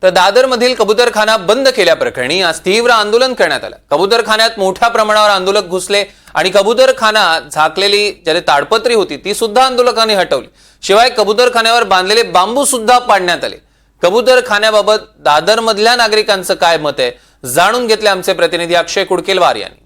तर दादरमधील कबूतरखाना बंद केल्याप्रकरणी आज तीव्र आंदोलन करण्यात आलं। कबूतरखान्यात मोठ्या प्रमाणावर आंदोलक घुसले आणि कबूतरखाना झाकलेली ज्याची ताडपत्री होती ती सुद्धा आंदोलकांनी हटवली। शिवाय कबूतरखान्यावर बांधलेले बांबू सुद्धा पाडण्यात आले। कबूतरखान्याबाबत दादरमधल्या नागरिकांचं काय मत आहे जाणून घेतले आमचे प्रतिनिधी अक्षय कुडकेलवार यांनी।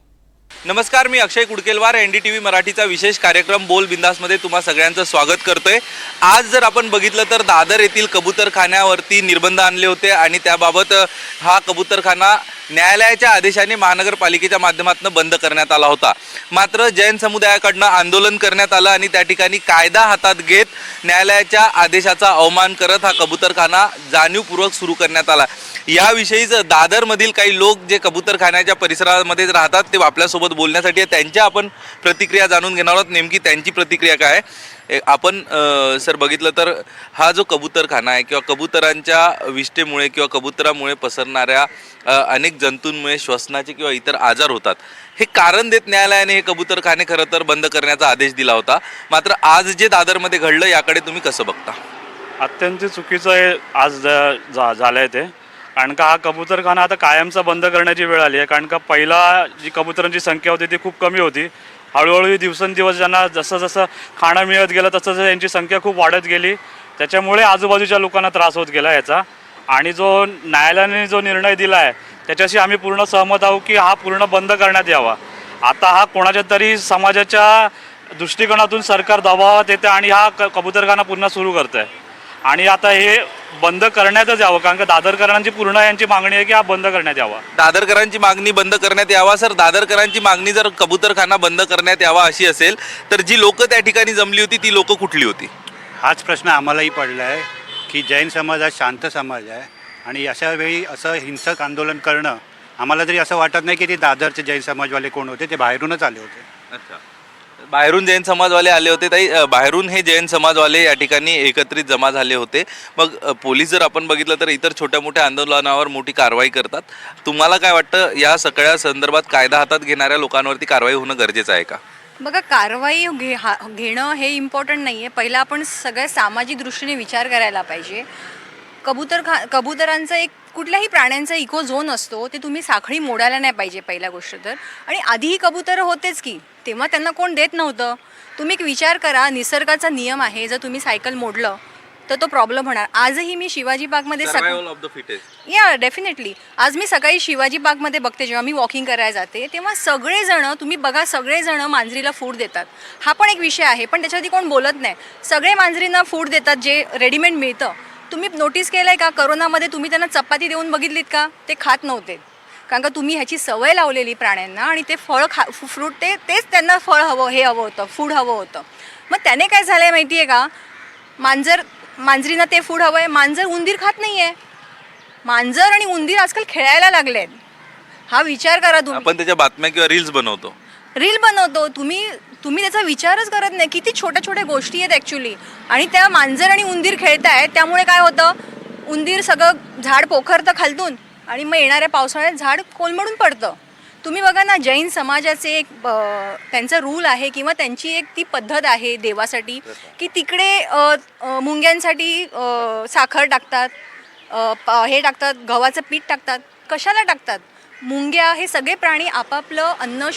नमस्कार, मी अक्षय कुडकेलवार, NDTV मराठीचा विशेष कार्यक्रम बोल बिंदासमध्ये तुम्हा सगळ्यांचं स्वागत करतोय। आज जर आपण बघितलं तर दादर येथील कबूतरखान्यावरती निर्बंध आणले होते आणि त्याबाबत हा कबूतरखाना न्यायालयाच्या आदेशाने महानगरपालिकेच्या माध्यमातून बंद करण्यात आला होता। मात्र जैन समुदायाकडून आंदोलन करण्यात आलं आणि त्या ठिकाणी कायदा हातात घेत न्यायालयाच्या आदेशाचा अवमान करत हा कबूतरखाना जाणीवपूर्वक सुरू करण्यात आला। याविषयीच दादरमधील काही लोक जे कबूतरखान्याच्या परिसरामध्ये राहतात ते आपल्यासोबत बोलण्यासाठी त्यांच्या आपण प्रतिक्रिया जाणून घेणार आहोत। नेमकी त्यांची प्रतिक्रिया काय आपण सर बघितलं तर हा जो कबूतरखाना आहे किंवा कबूतरांच्या विष्ठेमुळे किंवा कबूतरामुळे पसरणाऱ्या अनेक जंतूंमुळे श्वसनाचे किंवा इतर आजार होतात, हे कारण देत न्यायालयाने हे कबूतरखाने खरं तर बंद करण्याचा आदेश दिला होता। मात्र आज जे दादरमध्ये घडलं याकडे तुम्ही कसं बघता? अत्यंत चुकीचं आहे आज झालंय ते, कारण का हा कबूतरखाना आता कायमचा बंद करण्याची वेळ आली आहे। कारण का पहिला जी कबुतरांची संख्या होती ती खूप कमी होती, हळूहळू दिवसेंदिवस ज्यांना जसं जसं खाणं मिळत गेलं तसं तसं यांची संख्या खूप वाढत गेली, त्याच्यामुळे आजूबाजूच्या लोकांना त्रास होत गेला याचा। आणि जो न्यायालयाने जो निर्णय दिला आहे त्याच्याशी आम्ही पूर्ण सहमत आहोत की हा पूर्ण बंद करण्यात यावा। आता हा कोणाच्या तरी समाजाच्या दृष्टिकोनातून सरकार दबावात येते आणि हा कबूतरखाना पुन्हा सुरू करत आहे आणि आता हे बंद करण्यातच यावं, कारण का दादरकरांची पूर्ण यांची मागणी आहे की हा बंद करण्यात यावा। दादरकरांची मागणी बंद करण्यात यावा। सर, दादरकरांची मागणी जर कबूतरखाना बंद करण्यात यावा अशी असेल तर जी लोक त्या ठिकाणी जमली होती ती लोक कुठली होती? हाच प्रश्न आम्हालाही पडला आहे की जैन समाज हा शांत समाज आहे आणि अशा वेळी असं हिंसक आंदोलन करणं आम्हाला तरी असं वाटत नाही की ते दादरचे जैन समाजवाले कोण होते, ते बाहेरूनच आले होते। अच्छा, बाहेरून जैन समाजवाले आले होते। ताई, बाहेरून हे जैन समाजवाले या ठिकाणी एकत्रित जमा झाले होते। मग पोलीस जर आपण बघितलं तर इतर छोट्या मोठ्या आंदोलनावर मोठी कारवाई करतात। तुम्हाला काय वाटतं या सगळ्या संदर्भात कायदा हातात घेणाऱ्या लोकांवरती कारवाई होणं गरजेचं आहे का? बघा, कारवाई घेणं हे इम्पॉर्टंट नाही आहे। पहिला आपण सगळ्या सामाजिक दृष्टीने विचार करायला पाहिजे। कबुतरांचा एक कुठल्याही प्राण्यांचा इको झोन असतो, ते तुम्ही साखळी मोडायला नाही पाहिजे पहिला गोष्ट तर। आणि आधीही कबूतर होतेच की, तेव्हा त्यांना कोण देत नव्हतं। तुम्ही एक विचार करा, निसर्गाचा नियम आहे, जर तुम्ही सायकल मोडलं तर तो प्रॉब्लेम होणार। आजही मी शिवाजी बागमध्ये डेफिनेटली आज मी सकाळी शिवाजी बागमध्ये बघते, जेव्हा मी वॉकिंग करायला जाते तेव्हा सगळेजण, तुम्ही बघा, सगळेजण मांजरीला फूड देतात। हा पण एक विषय आहे, पण त्याच्यावरती कोण बोलत नाही। सगळे मांजरींना फूड देतात जे रेडीमेड मिळतं। तुम्ही नोटीस केलं आहे का, करोनामध्ये तुम्ही त्यांना चपाती देऊन बघितलीत का? ते खात नव्हते, कारण का तुम्ही ह्याची सवय लावलेली प्राण्यांना आणि ते फळ फ्रूट तेच त्यांना फळ हवं, हे हवं होतं, फूड हवं होतं। मग त्याने काय झालं आहे माहिती आहे का, मांजरींना ते फूड हवं आहे, मांजर उंदीर खात नाही आहे। मांजर आणि उंदीर आजकाल खेळायला लागले आहेत, हा विचार करा तुम्ही। आपण त्याच्या बातम्या किंवा रील बनवतो, तुम्ही त्याचा विचारच करत नाही। किती छोट्या छोट्या गोष्टी आहेत ॲक्च्युली, आणि त्या मांजर आणि उंदीर खेळत आहेत, त्यामुळे काय होतं, उंदीर सगळं झाड पोखरतं खालतून आणि मग येणाऱ्या पावसाळ्यात झाड कोलमडून पडतं। तुम्ही बघा ना, जैन समाजाचे एक त्यांचा रूल आहे किंवा त्यांची एक ती पद्धत आहे देवासाठी की तिकडे मुंग्यांसाठी साखर टाकतात, हे टाकतात, गव्हाचं पीठ टाकतात। कशाला टाकतात? मुंग्या हे सगळे प्राणी आपापलं अन्न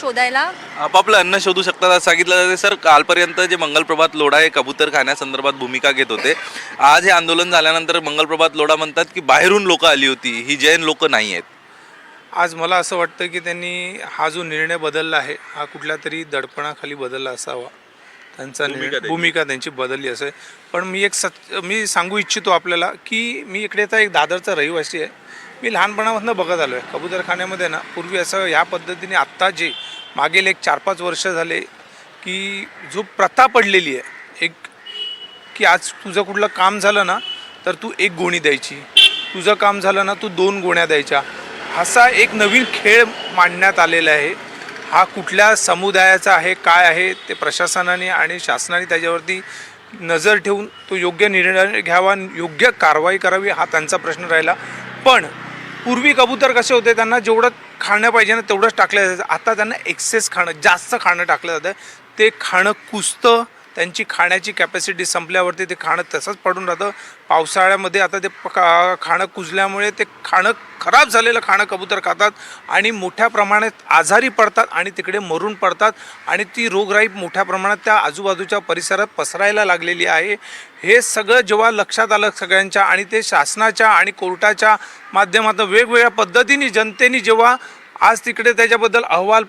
शोधू शकतात असं सांगितलं जाते। सर, कालपर्यंत जे मंगलप्रभात लोढा हे कबूतरखान्यासंदर्भात भूमिका घेत होते, आज हे आंदोलन झाल्यानंतर मंगलप्रभात लोढा म्हणतात की बाहेरून लोक आली होती, ही जैन लोक नाही आहेत। आज मला असं वाटतं की त्यांनी हा जो निर्णय बदलला आहे हा कुठल्या तरी दडपणाखाली बदलला असावा, त्यांचा भूमिका त्यांची बदलली असेल। पण मी सांगू इच्छितो आपल्याला की मी इकडे आता एक दादरचा रहिवासी आहे। मी लहानपणापासून बघत आलो आहे कबूतरखान्यामध्ये ना, पूर्वी असं ह्या पद्धतीने आत्ता जे मागील एक 4-5 वर्ष झाले की जो प्रथा पडलेली आहे एक, की आज तुझं कुठलं काम झालं ना तर तू 1 गोणी द्यायची, तुझं काम झालं ना तू 2 गोण्या द्यायच्या, असा एक नवीन खेळ मांडण्यात आलेला आहे। हा कुठल्या समुदायाचा आहे, काय आहे, ते प्रशासनाने आणि शासनाने त्याच्यावरती नजर ठेवून तो योग्य निर्णय घ्यावा, योग्य कारवाई करावी, हा त्यांचा प्रश्न राहिला। पण पूर्वी कबूतर कसे होते, त्यांना जेवढं खाणं पाहिजे ना तेवढंच टाकलं जायचं। आता त्यांना एक्सेस खाणं, जास्त खाणं टाकलं जातं, ते खाणं कुजतं, त्यांची खाण्याची कॅपॅसिटी संपल्यावरती ते खाणं तसंच पडून राहतं. पावसाळ्यामध्ये आता ते खाणं कुजल्यामुळे ते खाणं खराब झालेलं खाणं कबूतर खातात आणि मोठ्या प्रमाणात आजारी पडतात आणि तिकडे मरून पडतात आणि ती रोगराई मोठ्या प्रमाणात त्या आजूबाजूच्या परिसरात पसरायला लागलेली आहे. हे सगळं जेव्हा लक्षात आलं सगळ्यांच्या आणि ते शासनाच्या आणि कोर्टाच्या माध्यमातून वेगवेगळ्या पद्धतीने जनतेने जेव्हा आज तिकडे त्याच्याबद्दल अहवाल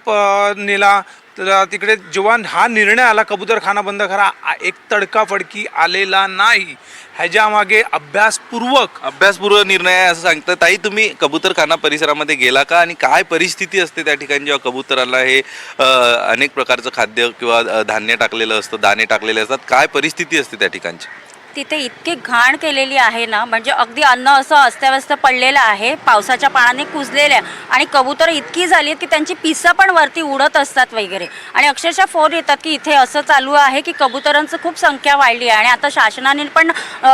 नेला, तर तिकडे जेव्हा हा निर्णय आला कबूतरखाना बंद करा, एक तडकाफडकी आलेला नाही. ह्याच्यामागे अभ्यासपूर्व निर्णय आहे असं सांगतं. ताई, तुम्ही कबूतरखाना परिसरामध्ये गेला का आणि काय परिस्थिती असते त्या ठिकाणी जेव्हा कबूतराला हे अनेक प्रकारचं खाद्य किंवा धान्य टाकलेलं असतं, दाणे टाकलेले असतात, काय परिस्थिती असते त्या ठिकाणची? तिथे इतकी घाण केलेली आहे ना, म्हणजे अगदी अन्न असं अस्ताव्यस्त पडलेलं आहे, पावसाच्या पाण्याने कुजलेलं आहे आणि कबूतर इतकी झाली आहेत की त्यांची पिसं पण वरती उडत असतात वगैरे. आणि अक्षरशः फोन येतात की इथे असं चालू आहे की कबुतरांचं खूप संख्या वाढली आहे आणि आता शासनाने पण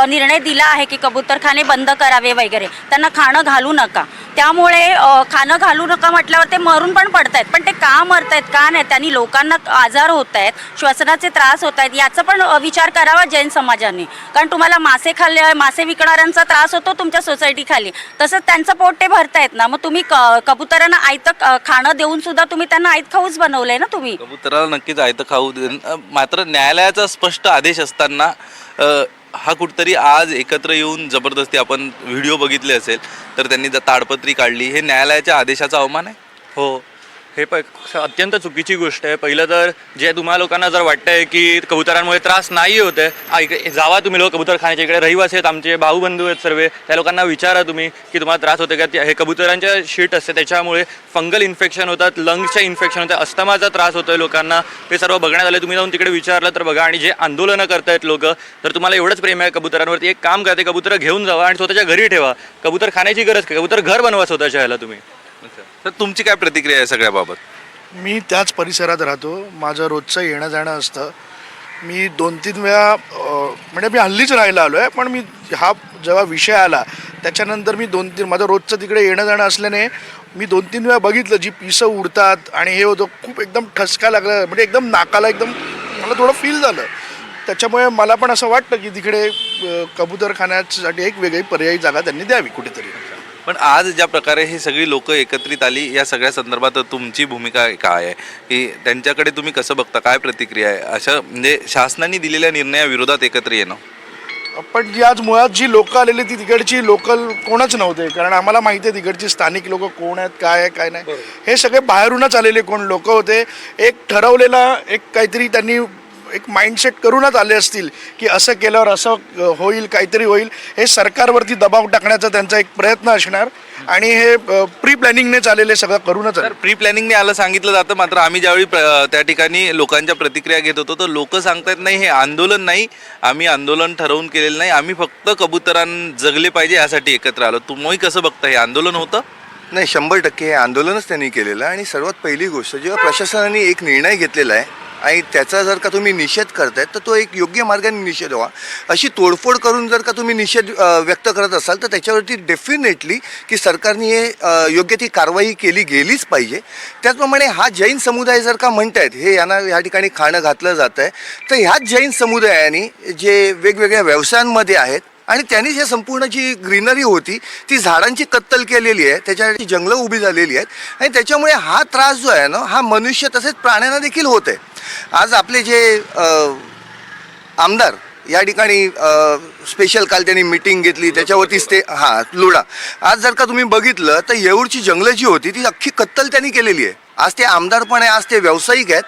निर्णय दिला आहे की कबूतरखाने बंद करावे वगैरे, त्यांना खाणं घालू नका. त्यामुळे खाणं घालू नका म्हटल्यावर ते मरून पण पडत आहेत. पण ते का मरत आहेत, का नाही, त्यांनी लोकांना आजार होत आहेत, श्वसनाचे त्रास होत आहेत, याचा पण विचार करावा जैन समाजाने. कारण तुम्हाला मासे विकणाऱ्यांचा त्रास होतो तुमच्या सोसायटी खाली, तसंच त्यांचं पोट ते भरतायत ना. मग तुम्ही कबुतरांना आयतं खाणं देऊन सुद्धा तुम्ही त्यांना आयत खाऊच बनवलंय ना तुम्ही. कबुतराला नक्कीच आयतं खाऊ मात्र न्यायालयाचा स्पष्ट आदेश असताना हा कुठतरी आज एकत्र येऊन जबरदस्ती, आपण व्हिडिओ बघितले असेल तर त्यांनी ताडपत्री काढली, हे न्यायालयाच्या आदेशाचा अवमान आहे. हो, हे अत्यंत चुकीची गोष्ट आहे. पहिलं तर जे तुम्हा लोकांना जर वाटतंय की कबुतरांमुळे त्रास नाही होत आहे, जावा तुम्ही लोक कबूतरखान्याच्या इकडे, रहिवासी आहेत आमचे, भाऊबंधू आहेत सर्व, त्या लोकांना विचारा तुम्ही की तुम्हाला त्रास होते का. हे कबुतरांच्या शीट असते त्याच्यामुळे फंगल इन्फेक्शन होतात, लंग्सच्या इन्फेक्शन होतात, अस्थमाचा त्रास होतोय लोकांना. ते सर्व बघण्यात आलं. तुम्ही जाऊन तिकडे विचारलं तर बघा. आणि जे आंदोलनं करतायत लोक, तर तुम्हाला एवढंच प्रेम आहे कबुतरांवरती, एक काम करा, ते कबुतर घेऊन जावा आणि स्वतःच्या घरी ठेवा. कबूतरखान्याची गरज काय, कबूतर घर बनवा स्वतःच्या ह्याला तुम्ही. तर तुमची काय प्रतिक्रिया आहे सगळ्याबाबत? मी त्याच परिसरात राहतो, माझं रोजचं येणं जाणं असतं. मी 2-3 वेळा म्हणजे मी हल्लीच राहायला आलो आहे, पण मी हा जेव्हा विषय आला त्याच्यानंतर मी 2-3 माझं रोजचं तिकडे येणं जाणं असल्याने मी 2-3 वेळा बघितलं जी पिसं उडतात आणि हे होतं. खूप एकदम ठसका लागला, म्हणजे एकदम नाकाला एकदम मला थोडं फील झालं. त्याच्यामुळे मला पण असं वाटतं की तिकडे कबूतरखान्यासाठी एक वेगळी पर्यायी जागा त्यांनी द्यावी कुठेतरी. पण आज ज्या प्रकारे ही सगळी लोक एकत्रित आली, या सगळ्या संदर्भात तुमची भूमिका काय आहे, की त्यांच्याकडे तुम्ही कसं बघता, काय प्रतिक्रिया आहे अशा म्हणजे शासनाने दिलेल्या निर्णयाविरोधात एकत्र येणं? पण जी आज मुळात जी लोकं आलेली ती तिकडची लोकल कोणच नव्हते, कारण आम्हाला माहिती आहे तिकडची स्थानिक लोक कोण आहेत, काय आहे काय नाही. हे सगळे बाहेरूनच आलेले कोण लोक होते. एक ठरवलेला एक काहीतरी त्यांनी एक माइंडसेट करूनच आले असतील की असं केल्यावर असं होईल, काहीतरी होईल. हे सरकारवरती दबाव टाकण्याचा त्यांचा एक प्रयत्न असणार आणि हे प्री प्लॅनिंगने चाललेले सगळं करूनच. तर प्री प्लॅनिंगने आलं सांगितलं जातं, मात्र आम्ही ज्यावेळी त्या ठिकाणी लोकांच्या प्रतिक्रिया घेत होतो तर लोक सांगतात नाही, हे आंदोलन नाही, आम्ही आंदोलन ठरवून केलेलं नाही, आम्ही फक्त कबुतरां जगले पाहिजे यासाठी एकत्र आलो. तुम्ही कसं बघता, हे आंदोलन होतं? नाही, 100% हे आंदोलनच त्यांनी केलेलं. आणि सर्वात पहिली गोष्ट, जेव्हा प्रशासनाने एक निर्णय घेतलेला आहे आणि त्याचा जर का तुम्ही निषेध करतायत तर तो एक योग्य मार्गाने निषेध व्हा. अशी तोडफोड करून जर का तुम्ही निषेध व्यक्त करत असाल तर त्याच्यावरती डेफिनेटली की सरकारने हे योग्य ती कारवाई केली गेलीच पाहिजे. त्याचप्रमाणे हा जैन समुदाय जर का म्हणतायत हे यांना ह्या ठिकाणी खाणं घातलं जातं आहे, तर ह्याच जैन समुदायाने जे वेगवेगळ्या व्यवसायांमध्ये आहेत आणि त्यांनी जे संपूर्ण जी ग्रीनरी होती ती झाडांची कत्तल केलेली आहे, त्याच्यासाठी जंगलं उभी झालेली आहेत आणि त्याच्यामुळे हा त्रास जो आहे ना हा मनुष्य तसेच प्राण्यांना देखील होत आहे. आज आपले जे आमदार या ठिकाणी स्पेशल काल त्यांनी मीटिंग घेतली, त्याच्यावरतीच ते लुडा. आज जर का तुम्ही बघितलं तर येऊरची जंगलं जी होती ती अख्खी कत्तल त्यांनी केलेली आहे. आज ते आमदार पण आहे, आज ते व्यावसायिक आहेत.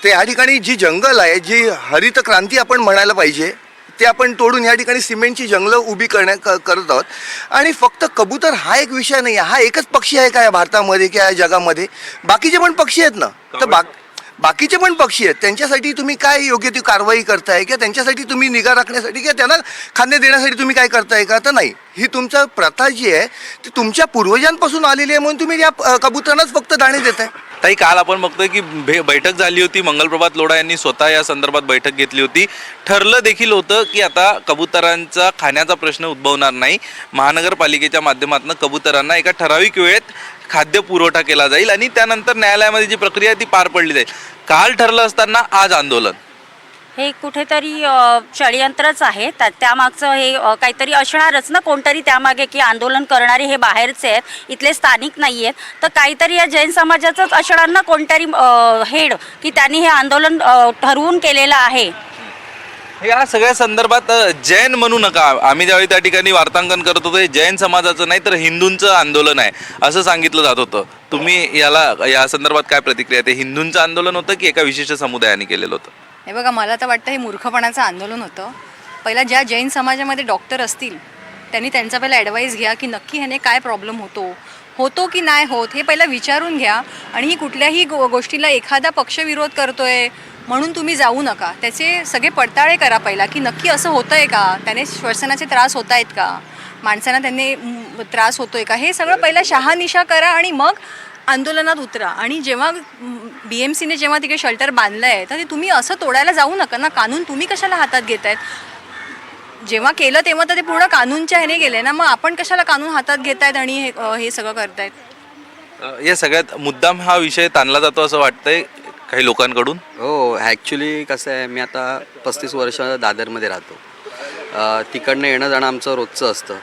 ते या ठिकाणी जी जंगल आहे, जी हरित क्रांती आपण म्हणायला पाहिजे, ते आपण तोडून या ठिकाणी सिमेंटची जंगलं उभी करत आहोत. आणि फक्त कबूतर हा एक विषय नाही, हा एकच पक्षी आहे का या भारतामध्ये किंवा या जगामध्ये? बाकीचे पण पक्षी आहेत ना, तर बाकीचे पण पक्षी आहेत, त्यांच्यासाठी तुम्ही काय योग्य ती कारवाई करताय किंवा त्यांच्यासाठी तुम्ही निगा राखण्यासाठी किंवा त्यांना खाद्य देण्यासाठी तुम्ही काय करताय का? तर नाही, ही तुमचा प्रथा जी आहे ती तुमच्या पूर्वजांपासून आलेली आहे, म्हणून तुम्ही या कबुतरांनाच फक्त दाणे देताय. ताई, काल आपण बघतोय की बैठक झाली होती, मंगलप्रभात लोढा यांनी स्वतः या संदर्भात बैठक घेतली होती. ठरलं देखील होतं की आता कबुतरांचा खाण्याचा प्रश्न उद्भवणार नाही, महानगरपालिकेच्या माध्यमातून कबुतरांना एका ठराविक वेळेत खाद्य पुरवठा केला जाईल आणि त्यानंतर न्यायालयामध्ये जी प्रक्रिया ती पार पडली जाईल. काल ठरलं असताना आज आंदोलन, हे कुठेतरी षडयंत्रच आहे. त्यामागचं हे काहीतरी असणारच ना, कोणतरी त्यामागे, की आंदोलन करणारे हे बाहेरचे आहेत, इथले स्थानिक नाही आहेत. तर काहीतरी या जैन समाजाचंच असणार ना, कोणतरी हेड, की त्यांनी हे आंदोलन ठरवून केलेलं आहे. या सगळ्या संदर्भात जैन म्हणू नका, आम्ही ज्यावेळी त्या ठिकाणी वार्तांकन करत होतो, हे जैन समाजाचं नाही तर हिंदूंचं आंदोलन आहे असं सांगितलं जात होतं. तुम्ही या संदर्भात काय प्रतिक्रिया? ते हिंदूंचं आंदोलन होतं की एका विशिष्ट समुदायाने केलेलं होतं? हे बघा, मला तर वाटतं हे मूर्खपणाचं आंदोलन होतं. पहिला ज्या जैन समाजामध्ये डॉक्टर असतील त्यांनी त्यांचा पहिला ॲडवाईस घ्या की नक्की ह्याने काय प्रॉब्लेम होतो की नाही होत, हे पहिला विचारून घ्या. आणि ही कुठल्याही गोष्टीला एखादा पक्ष विरोध करतोय म्हणून तुम्ही जाऊ नका. त्याचे सगळे पडताळे करा पहिला, की नक्की असं होतं आहे का, त्याने श्वसनाचे त्रास होत आहेत का, माणसांना त्यांनी त्रास होतोय का, हे सगळं पहिला शहानिशा करा आणि मग आंदोलनात उतरा. आणि जेव्हा BMCने जेव्हा तिकडे शेल्टर बांधलं आहे तर ते तुम्ही असं तोडायला जाऊ नका ना. कानून तुम्ही कशाला हातात घेत आहेत? जेव्हा केलं तेव्हा तर ते पूर्ण कानूनच्या ह्याने गेले ना, मग आपण कशाला कानून हातात घेत आहेत आणि हे सगळं करतायत? या सगळ्यात मुद्दाम हा विषय ताणला जातो असं वाटतंय काही लोकांकडून. हो, ॲक्च्युली कसं आहे, मी आता 35 वर्ष दादरमध्ये राहतो. तिकडनं येणं जाणं आमचं रोजचं असतं.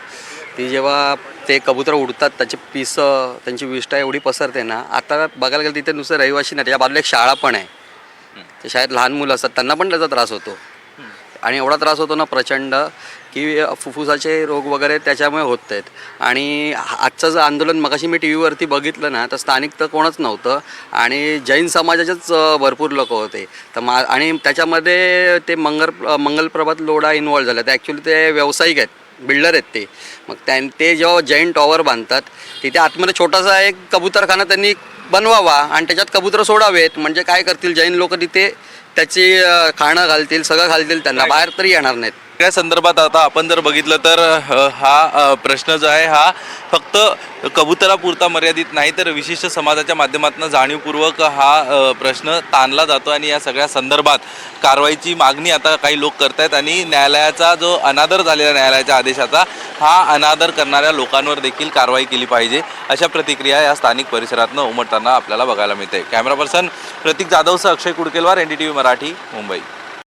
ती जेव्हा ते कबूतर उडतात, त्याचे पिसं, त्यांची विष्ठा एवढी पसरते ना. आता बघायला गेलं तिथे नुसतं रहिवाशी नाही, त्याच्या बाजूला एक शाळा पण आहे. त्या शाळेत लहान मुलं असतात, त्यांना पण त्याचा त्रास होतो. आणि एवढा त्रास होतो ना प्रचंड, की फुफ्फुसाचे रोग वगैरे त्याच्यामुळे होत आहेत. आणि आजचं जर आंदोलन मगाशी मी TV वरती बघितलं ना, तर स्थानिक तर कोणच नव्हतं आणि जैन समाजाचेच भरपूर लोक होते. तर आणि त्याच्यामध्ये ते मंगलप्रभात लोढा इन्वॉल्व झाले. तर ॲक्च्युली ते व्यावसायिक आहेत, बिल्डर आहेत ते. मग ते जेव्हा जैन टॉवर बांधतात तिथे आतमध्ये छोटासा एक कबूतरखाना त्यांनी बनवावा आणि त्याच्यात कबूतर सोडावेत. म्हणजे काय करतील जैन लोक, तिथे त्याची खाणं घालतील, सगळं घालतील, त्यांना बाहेर तरी येणार नाहीत. या संदर्भात आता आपण जर बघितलं तर हा प्रश्न जो आहे हा फक्त कबुतरापुरता मर्यादित नाही, तर विशिष्ट समाजाच्या माध्यमातून जाणीवपूर्वक हा प्रश्न ताणला जातो. आणि या सगळ्या संदर्भात कारवाईची मागणी आता काही लोक करतायत. आणि न्यायालयाचा जो अनादर झालेला न्यायालयाच्या आदेशाचा, हा अनादर करणाऱ्या लोकांवर देखील कारवाई केली पाहिजे, अशा प्रतिक्रिया या स्थानिक परिसरातनं उमटताना आपल्याला बघायला मिळते. कॅमेरा पर्सन प्रतीक जाधवसह अक्षय कुडकेलवार, NDTV मराठी, मुंबई.